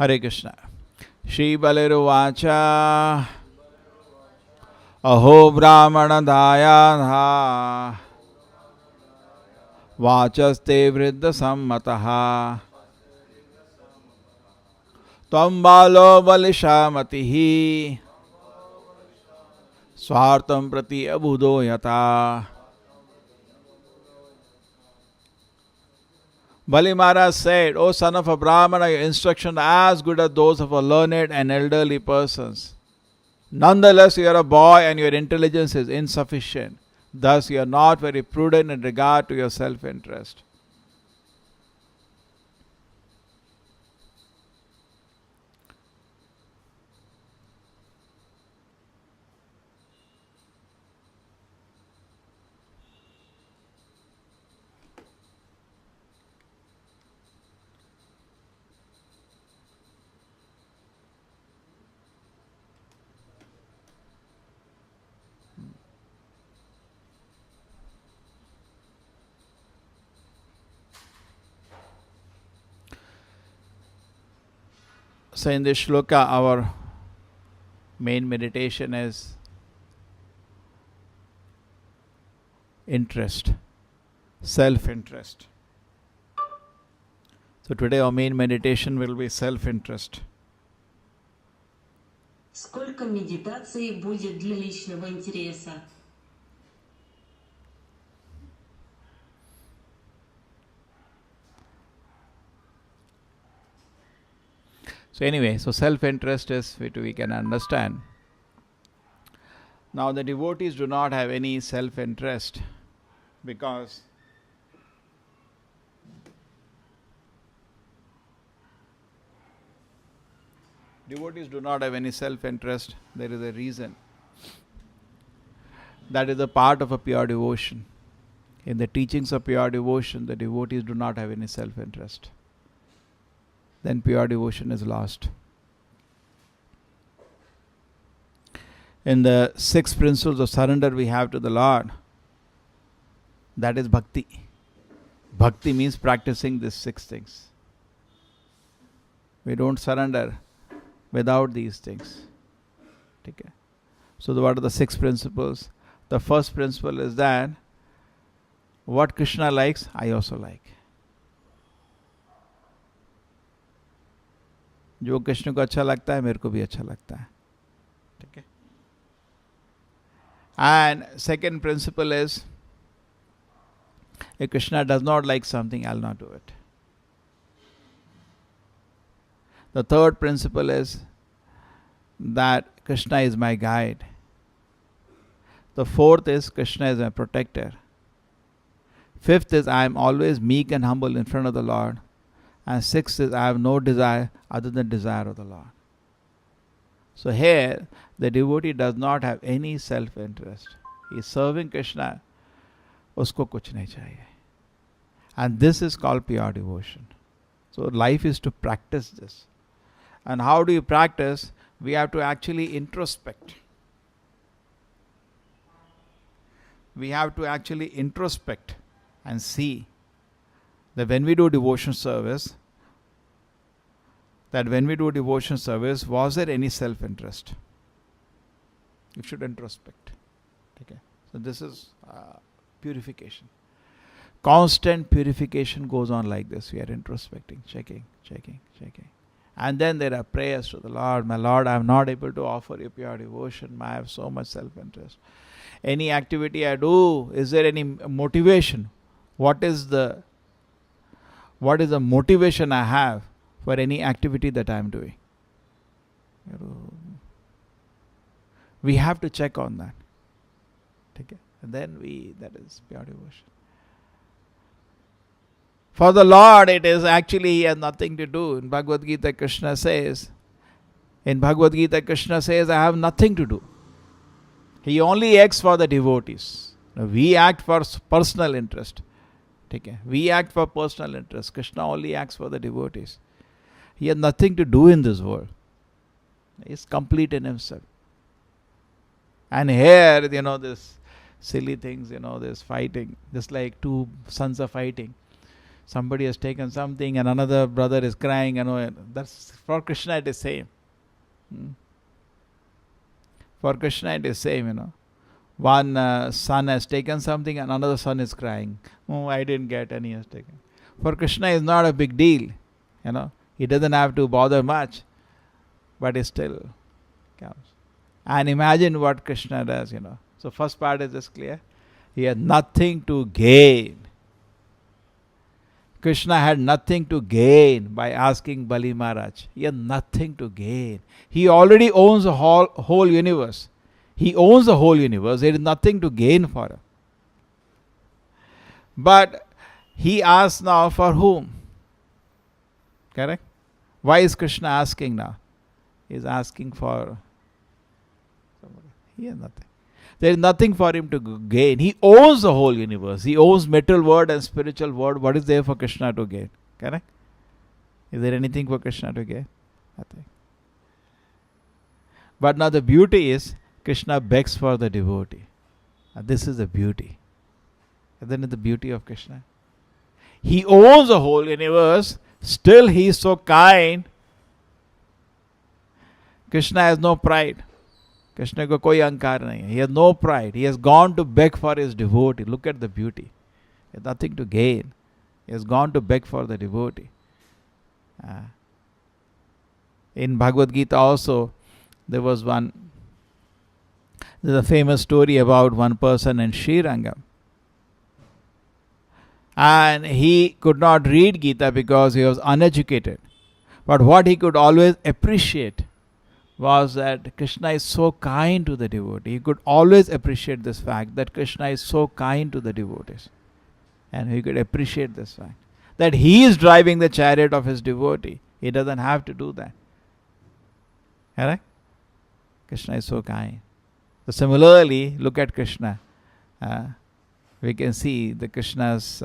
Hare Krishna. Shri Baliruvacha Aho Brahmana Dayadha Vachaste Vriddha Sammataha Tvam Balo Balishamatihi Swartam Prati Abhudo Yata. Bali Maharaj said, O son of a Brahmana, your instructions are as good as those of a learned and elderly persons. Nonetheless, you are a boy and your intelligence is insufficient. Thus, you are not very prudent in regard to your self-interest. So in this shloka, our main meditation is interest, self-interest. So today our main meditation will be self-interest. Сколько медитаций будет для личного интереса? So anyway, so self-interest is what we can understand. Now the devotees do not have any self-interest because devotees do not have any self-interest. There is a reason. That is a part of a pure devotion. In the teachings of pure devotion, the devotees do not have any self-interest. Then pure devotion is lost. In the 6 principles of surrender we have to the Lord, that is bhakti. Bhakti means practicing these 6 things. We don't surrender without these things. Okay. So what are the 6 principles? The first principle is that what Krishna likes, I also like. जो कृष्ण को अच्छा लगता है मेरे को भी अच्छा लगता है. ठीक है. And second principle is, if Krishna does not like something, I'll not do it. The third principle is that Krishna is my guide. The fourth is Krishna is my protector. Fifth is I am always meek and humble in front of the Lord. And sixth is I have no desire other than desire of the Lord. So here the devotee does not have any self-interest. He is serving Krishna. Usko kuch nahi chahiye. And this is called pure devotion. So life is to practice this. And how do you practice? We have to actually introspect. We have to actually introspect and see that when we do devotion service, was there any self-interest? You should introspect. Okay. So this is purification. constant purification goes on like this. We are introspecting, checking. And then there are prayers to the Lord. My Lord, I am not able to offer you pure devotion. I have so much self-interest. Any activity I do, is there any motivation? What is the motivation I have for any activity that I am doing? We have to check on that. Okay? And then that is pure devotion. For the Lord, it is actually, he has nothing to do. In Bhagavad Gita, Krishna says, I have nothing to do. He only acts for the devotees. Now, we act for personal interest. Okay? We act for personal interest. Krishna only acts for the devotees. He has nothing to do in this world. He is complete in himself. And here, this silly things, this fighting, just like two sons are fighting. Somebody has taken something and another brother is crying. That's for Krishna it is same. For Krishna it is same. One son has taken something and another son is crying. Oh, I didn't get and he has taken. For Krishna is not a big deal. He doesn't have to bother much, but it still counts. And imagine what Krishna does. So first part is this clear. He had nothing to gain. Krishna had nothing to gain by asking Bali Maharaj. He had nothing to gain. He already owns the whole universe. He owns the whole universe. There is nothing to gain for him. But he asks now for whom? Correct? Why is Krishna asking now? He is asking for somebody. He has nothing. There is nothing for him to gain. He owns the whole universe. He owns material world and spiritual world. What is there for Krishna to gain? Correct? Is there anything for Krishna to gain? Nothing. But now the beauty is, Krishna begs for the devotee. And this is the beauty. Isn't it the beauty of Krishna? He owns the whole universe. Still he is so kind. Krishna has no pride. Krishna ko koi ahankar nahi. He has no pride. He has gone to beg for his devotee. Look at the beauty. He has nothing to gain. He has gone to beg for the devotee. In Bhagavad Gita also, there's a famous story about one person in Srirangam. And he could not read Gita because he was uneducated. But what he could always appreciate was that Krishna is so kind to the devotee. He could always appreciate this fact that Krishna is so kind to the devotees. And he could appreciate this fact that he is driving the chariot of his devotee. He doesn't have to do that. Correct? Krishna is so kind. So similarly, look at Krishna. We can see the Krishna's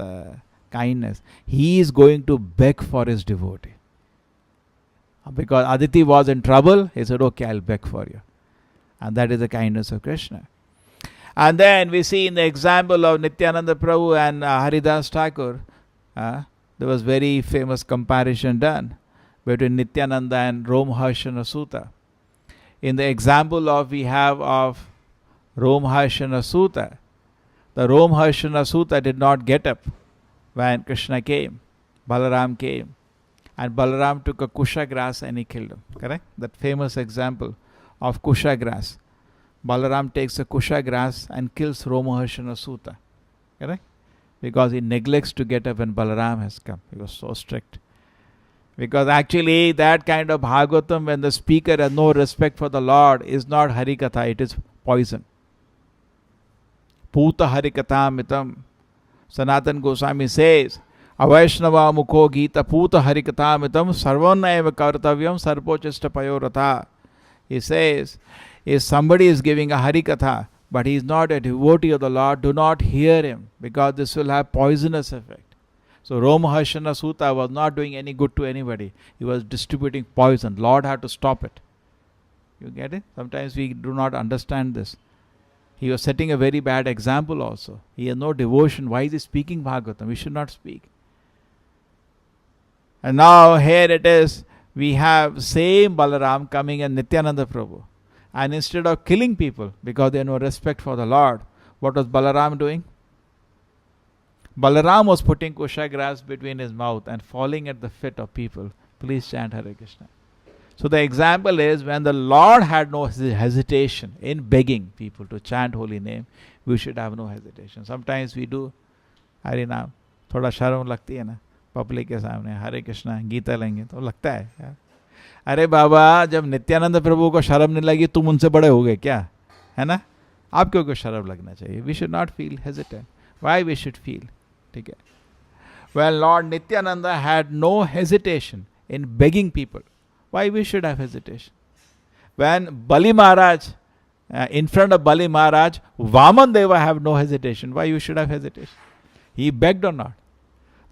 kindness. He is going to beg for his devotee. Because Aditi was in trouble, he said, okay, I'll beg for you. And that is the kindness of Krishna. And then we see in the example of Nityananda Prabhu and Haridas Thakur, there was very famous comparison done between Nityananda and Romharshana Sutta. In the example we have of Romharshana Sutta, the Romharshana Sutta did not get up when Krishna came. Balaram came. And Balaram took a kusha grass and he killed him. Correct? That famous example of kusha grass. Balaram takes a kusha grass and kills Romharshana Sutta. Correct? Because he neglects to get up when Balaram has come. He was so strict. Because actually that kind of Bhagavatam, when the speaker has no respect for the Lord, is not Harikatha, it is poison. Puta Harikatha mitam. Sanatan Goswami says, Avaishnava mukho gita puta harikatha mitam sarvanna eva kartavyam sarpochista payorata. He says, if somebody is giving a harikatha, but he is not a devotee of the Lord, do not hear him, because this will have poisonous effect. So Romharshana Sutta was not doing any good to anybody. He was distributing poison. Lord had to stop it. You get it? Sometimes we do not understand this. He was setting a very bad example also. He has no devotion. Why is he speaking Bhagavatam? We should not speak. And now here it is, we have same Balaram coming and Nityananda Prabhu. And instead of killing people because they have no respect for the Lord, what was Balaram doing? Balaram was putting kushagrass between his mouth and falling at the feet of people. Please chant Hare Krishna. So the example is when the Lord had no hesitation in begging people to chant holy name, we should have no hesitation. Sometimes we do Hari Naam, थोड़ा शर्म लगती है ना public के सामने हरे कृष्णा गीता लेंगे तो लगता है यार अरे बाबा जब नित्यानंद प्रभु को शर्म नहीं लगी तुम उनसे बड़े हो गए क्या है ना आपको क्यों शर्म लगना चाहिए we should not feel hesitant why we should feel ठीक है When Lord Nityananda had no hesitation in begging people, why we should have hesitation? When Bali Maharaj, in front of Bali Maharaj, Vaman Deva have no hesitation, why you should have hesitation? He begged or not?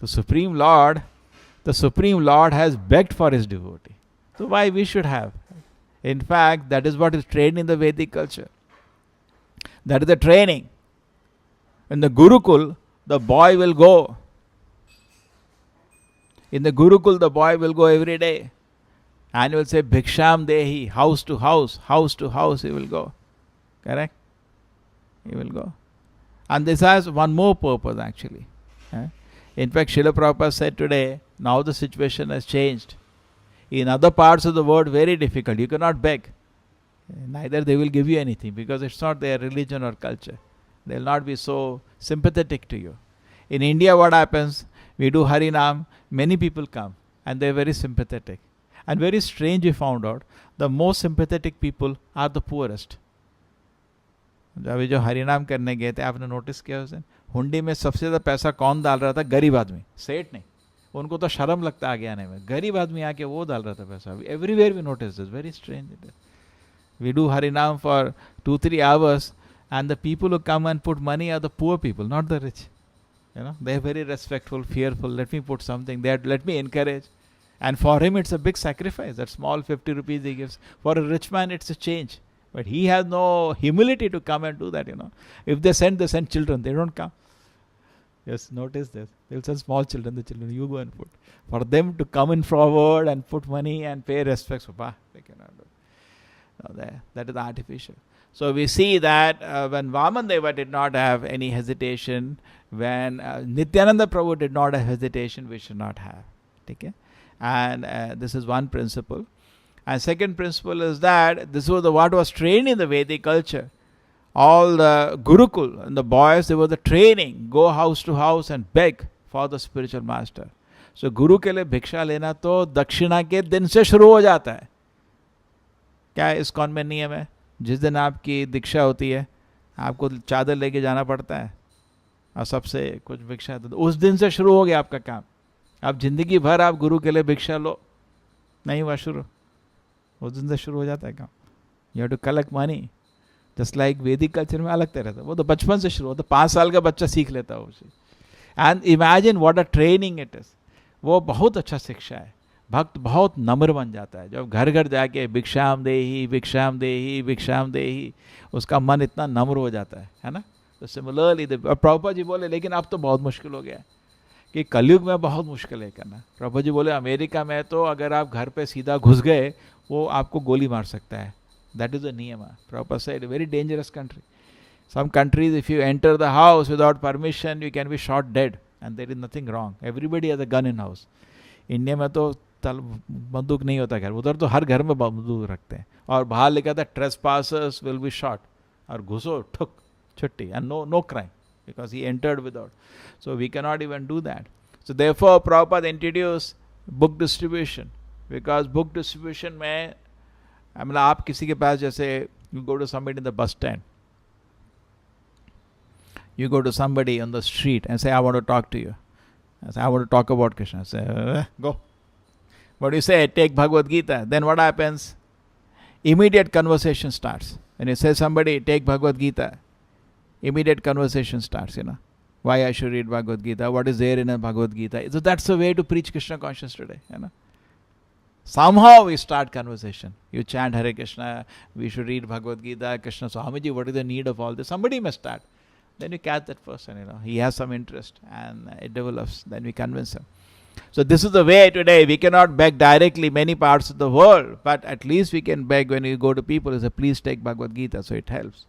The Supreme Lord has begged for his devotee. So why we should have? In fact, that is what is trained in the Vedic culture. That is the training. In the Gurukul, the boy will go. In the Gurukul, the boy will go every day. And he will say, Bhiksham Dehi, house to house, he will go. Correct? He will go. And this has one more purpose actually. In fact, Srila Prabhupada said today, now the situation has changed. In other parts of the world, very difficult. You cannot beg. Neither they will give you anything because it's not their religion or culture. They will not be so sympathetic to you. In India, what happens? We do Harinam, many people come and they are very sympathetic. And very strange, we found out, the most sympathetic people are the poorest. अभी जो हरिनाम करने गए थे आपने notice किया उस दिन हुंडी में सबसे ज़्यादा पैसा कौन डाल रहा था गरीब आदमी सेठ नहीं उनको तो शर्म लगता आगे आने में गरीब आदमी आके वो डाल रहा था पैसा everywhere we notice this very strange it is we do Harinam for 2-3 hours and the people who come and put money are the poor people not the rich they are very respectful fearful let me put something there let me encourage and for him it's a big sacrifice that small 50 rupees he gives for a rich man it's a change. But he has no humility to come and do that, If they send children. They don't come. Yes, notice this. They'll send small children, the children, you go and put. For them to come in forward and put money and pay respects, they cannot do it. No, that is artificial. So we see that when Vaman did not have any hesitation, when Nityananda Prabhu did not have hesitation, we should not have. Okay? And this is one principle. And second principle is that this was what was trained in the Vedic culture. All the Gurukul and the boys, they were the training, go house to house and beg for the spiritual master. So Guru के लिए भिक्षा लेना तो दक्षिणा के दिन से शुरू हो जाता है. क्या इस्कॉन में नियम है? जिस दिन आपकी दीक्षा होती है, आपको चादर लेके जाना पड़ता है और सबसे कुछ भिक्षा तो उस दिन से शुरू हो गया आपका काम. आप जिंदगी भर आप गुरु के लिए भिक्षा लो, नहीं हुआ शुरू. उस दिन से शुरू हो जाता है काम. You have to collect money. Just like Vedic culture में अलग तरह था, वो तो बचपन से शुरू होता, 5 साल का बच्चा सीख लेता है उसे. And imagine what a training it is. वो बहुत अच्छा शिक्षा है. भक्त बहुत नम्र बन जाता है जब घर घर जाके भिक्षाम देही भिक्षाम देही भिक्षाम देही, उसका मन इतना नम्र हो जाता है ना. तो सिमिलरली प्रभुपाद जी बोले लेकिन अब तो बहुत मुश्किल हो गया कि कलयुग में बहुत मुश्किल है करना. प्रभुपाद जी बोले अमेरिका में तो अगर आप घर पे सीधा घुस गए वो आपको गोली मार सकता है. That is the niyam. Prabhupada said very dangerous country. Some countries if you enter the house without permission you can be shot dead and there is nothing wrong. Everybody has a gun in house. India में तो बंदूक नहीं होता घर, उधर तो हर घर में बंदूक रखते हैं और बाहर लिखा था ट्रेसपासर्स विल बी शॉट. और घुसो ठुक छुट्टी and no crime because he entered without. So we cannot even do that. So therefore Prabhupada introduced book distribution, because book distribution में मतलब आप किसी के पास जैसे you go to somebody in the bus stand, you go to somebody on the street and say I want to talk to you. I say I want to talk about Krishna. I say go. What do you say? Take Bhagavad Gita. Then what happens? Immediate conversation starts. When you say somebody take Bhagavad Gita, immediate conversation starts, why I should read Bhagavad Gita, what is there in a Bhagavad Gita. So that's the way to preach Krishna consciousness today. Somehow we start conversation. You chant Hare Krishna, we should read Bhagavad Gita, Krishna Swamiji, what is the need of all this? Somebody must start. Then you catch that person, he has some interest and it develops, then we convince him. So this is the way today. We cannot beg directly many parts of the world, but at least we can beg when you go to people and say, please take Bhagavad Gita, so it helps.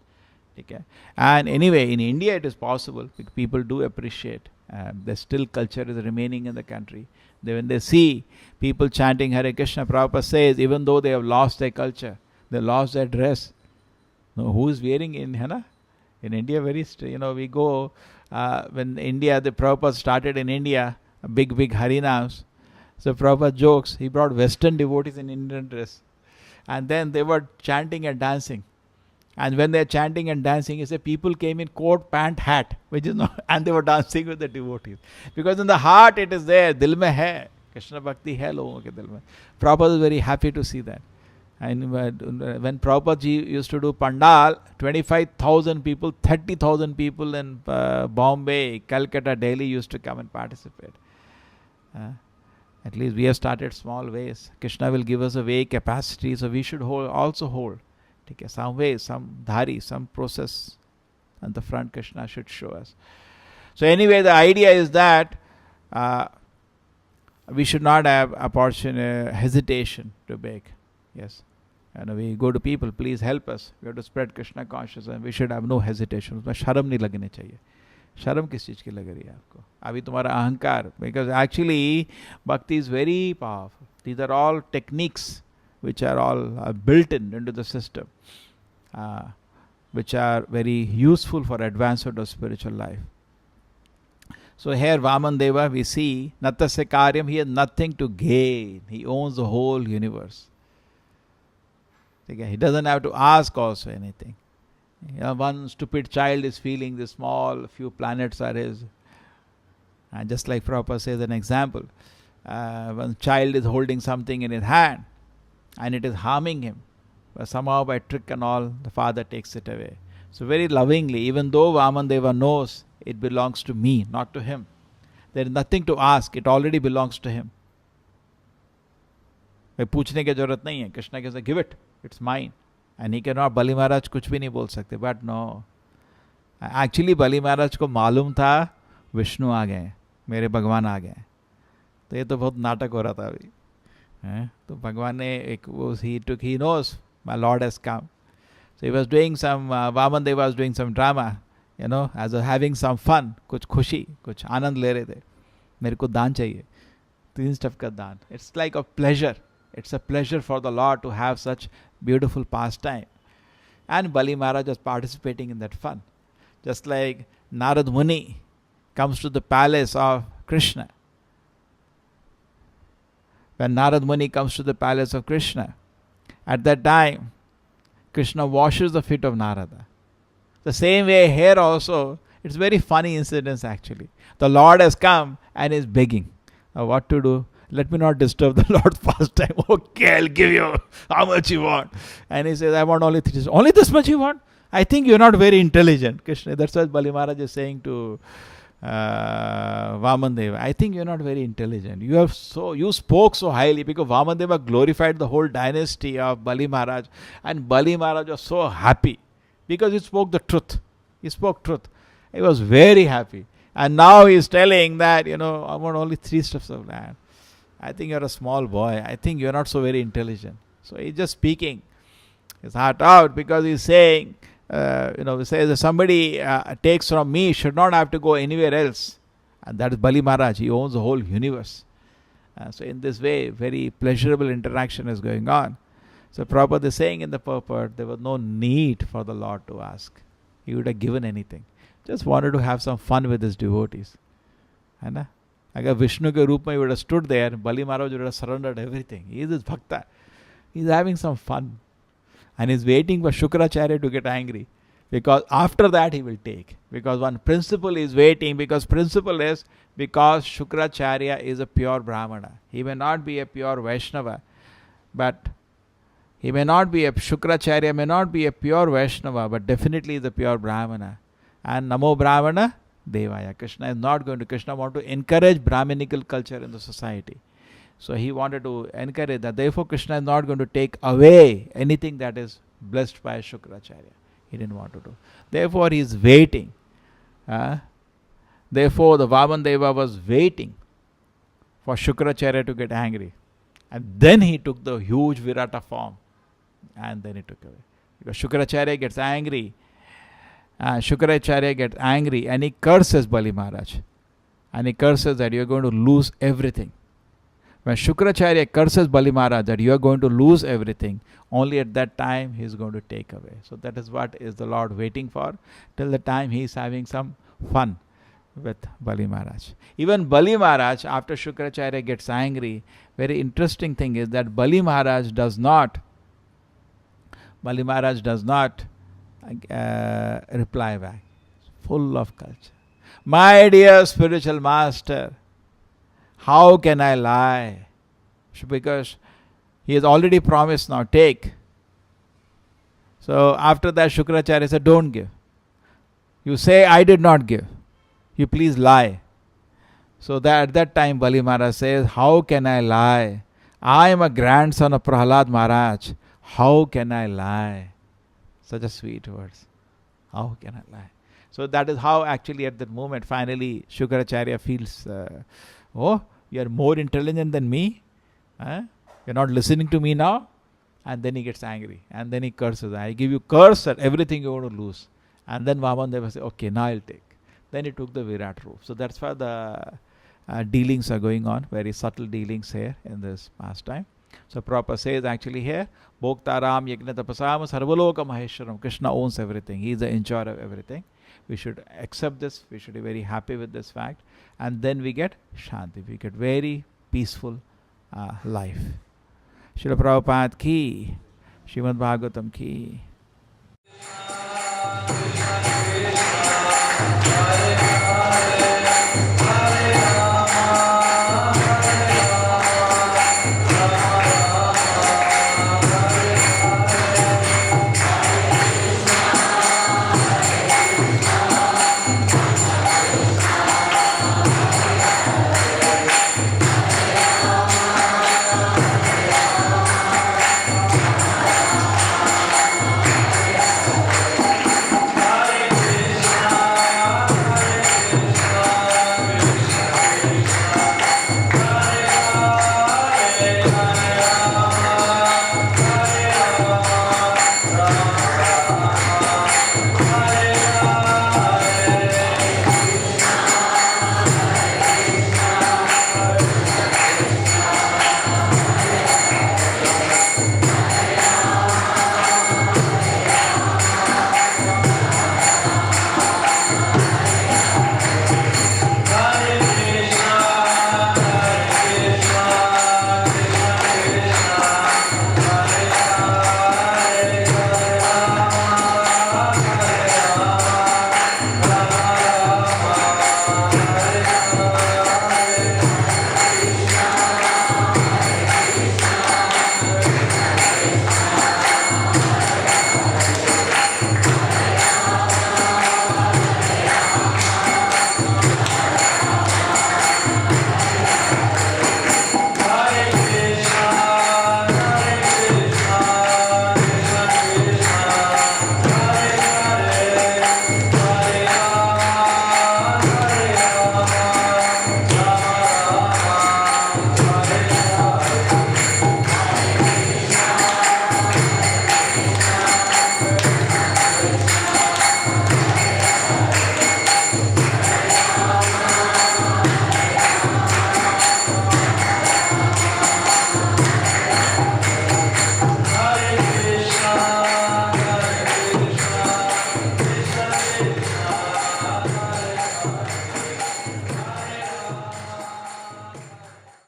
Okay. And anyway, in India it is possible. People do appreciate There's still culture is remaining in the country. When they see people chanting Hare Krishna, Prabhupada says, even though they have lost their culture, they lost their dress. No, who is wearing in Hana? In India, we go, when India, the Prabhupada started in India, big Harinams. So Prabhupada jokes, he brought Western devotees in Indian dress. And then they were chanting and dancing. And when they are chanting and dancing, he said people came in coat, pant, hat, which is not, and they were dancing with the devotees. Because in the heart it is there, dil mein hai. Krishna Bhakti hai logon ke dil mein. Prabhupada is very happy to see that. And when Prabhupada ji used to do Pandal, 25,000 people, 30,000 people in Bombay, Calcutta, Delhi used to come and participate. At least we have started small ways. Krishna will give us a way capacity, so we should also hold. Okay, some way, some dhari, some process on the front Krishna should show us. So anyway, the idea is that we should not have hesitation to beg. Yes. And we go to people, please help us. We have to spread Krishna consciousness and we should have no hesitation. उसमें शर्म नहीं लगनी चाहिए. शर्म किस चीज़ की लग रही है आपको? अभी तुम्हारा अहंकार. Because actually, bhakti is very powerful. These are all techniques which are all built into the system, which are very useful for advancement of spiritual life. So here Vaman Deva, we see Natasya Karyam, he has nothing to gain. He owns the whole universe. He doesn't have to ask also anything. One stupid child is feeling the small few planets are his. And just like Prabhupada says an example, one child is holding something in his hand and it is harming him. But somehow by trick and all, the father takes it away. So very lovingly, even though Vamanadeva knows it belongs to me, not to him, there is nothing to ask, it already belongs to him. पूछने की जरूरत नहीं है. Krishna can say, give it, it's mine. And he cannot, Bali Maharaj कुछ भी नहीं बोल सकते. But no. Actually Bali Maharaj को मालूम था विष्णु आ गए, मेरे भगवान आ गए. तो ये तो बहुत नाटक हो रहा था अभी. तो भगवान ने एक he knows my Lord has come. So he was doing some, Vamanadeva was doing some drama, as having some fun, कुछ खुशी, कुछ आनंद ले रहे थे. मेरे को दान चाहिए. 3 stuff का दान. It's like a pleasure. It's a pleasure for the Lord to have such beautiful pastime. And Bali Maharaj was participating in that fun. Just like Narad Muni comes to the palace of Krishna. When Narad Muni comes to the palace of Krishna, at that time, Krishna washes the feet of Narada. The same way here also, it's very funny incidents actually. The Lord has come and is begging. What to do? Let me not disturb the Lord's pastime. Okay, I'll give you how much you want. And he says, I want only 3. Only this much you want? I think you're not very intelligent. Krishna, that's what Bali Maharaj is saying to Vamanadeva. I think you're not very intelligent. You spoke so highly because Vamanadeva glorified the whole dynasty of Bali Maharaj. And Bali Maharaj was so happy because he spoke the truth. He spoke truth. He was very happy. And now he is telling that, I want only 3 strips of land. I think you're a small boy. I think you're not so very intelligent. So he's just speaking his heart out because he's saying, he says if somebody takes from me, should not have to go anywhere else. And that is Bali Maharaj. He owns the whole universe. So in this way, very pleasurable interaction is going on. So Prabhupada is saying in the purport, there was no need for the Lord to ask. He would have given anything. Just wanted to have some fun with his devotees. And अगर विष्णु के रूप में he would have stood there, Bali Maharaj would have surrendered everything. He is his bhakta. He is having some fun. And he is waiting for Shukracharya to get angry. Because after that he will take. Because one principle is waiting. Because Shukracharya is a pure Brahmana. He may not be a pure Vaishnava. But Shukracharya may not be a pure Vaishnava. But definitely is a pure Brahmana. And Namo Brahmana Devaya. Krishna want to encourage Brahminical culture in the society. So he wanted to encourage that. Therefore Krishna is not going to take away anything that is blessed by Shukracharya. He didn't want to do. Therefore he is waiting. Therefore the Vamanadeva was waiting for Shukracharya to get angry. And then he took the huge Virata form. And then he took away. Because Shukracharya gets angry. And he curses Bali Maharaj. and he curses that you are going to lose everything. When Shukracharya curses Bali Maharaj that you are going to lose everything, only at that time he is going to take away. So that is what is the Lord waiting for, till the time he is having some fun with Bali Maharaj. Even Bali Maharaj, after Shukracharya gets angry, very interesting thing is that Bali Maharaj does not reply back. Full of culture. My dear spiritual master, how can I lie? Because he has already promised, now take. So after that Shukracharya said, don't give. You say I did not give. You please lie. So that at that time Bali Maharaj says, how can I lie? I am a grandson of Prahlad Maharaj. How can I lie? Such a sweet words. How can I lie? So that is how actually at that moment finally Shukracharya feels, oh, you are more intelligent than me? You're not listening to me now? And then he gets angry. And then he curses. I give you curse that everything you're going to lose. And then Vamanadeva says, okay, now I'll take. Then he took the Virat Roop. So that's why the dealings are going on. Very subtle dealings here in this pastime. So Prabhupada says actually here, Bhoktaram Yajna Tapasam Sarvaloka Maheshwaram. Krishna owns everything. He is the enjoyer of everything. We should accept this. We should be very happy with this fact. And then we get Shanti. We get very peaceful life. Srila Prabhupada ki, Srimad Bhagavatam ki.